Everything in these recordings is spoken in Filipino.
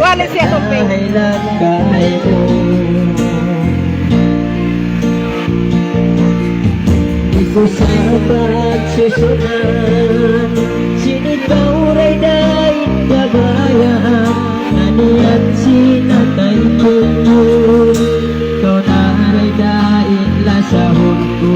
Wala siya tubig. Ikaw sa pagsusunan, sinigaw ray dahi kabayan, naniat sinatay ko. Ikaw na ray dahi lasahod ko.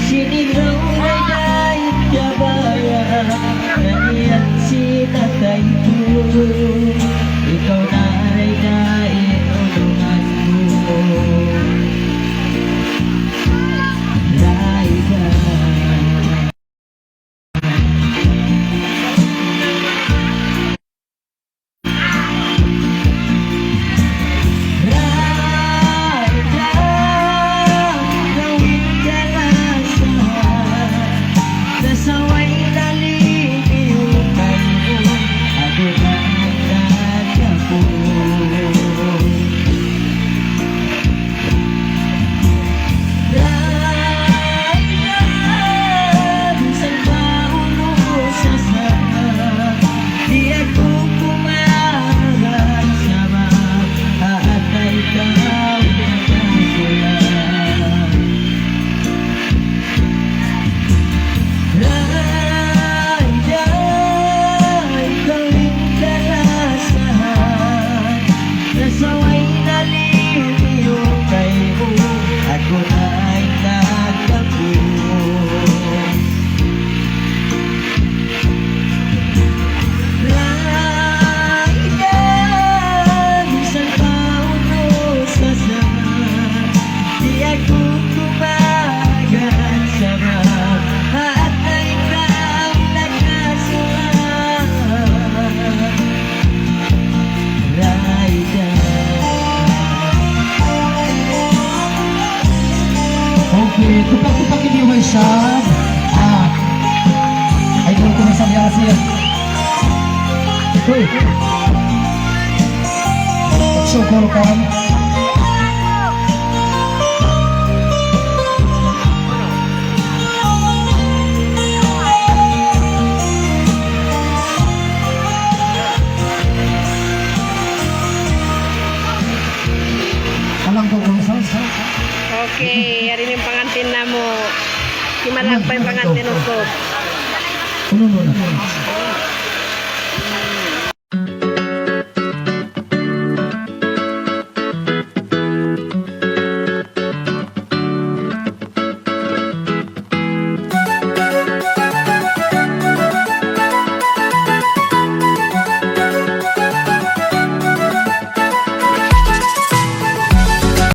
Sinigaw ray dahi kabayan, naniat sinatay ko. Ikaw na ray dahi tulungan ko. Tupak-tupak ini Waisyad. Idol ko na sa mga siya. Uy. Syukur kan. Alang ko kung saan. Okay, yarin yung pangantin na mo. Kimalag pa yung pangantin ng ko. Ano mo na?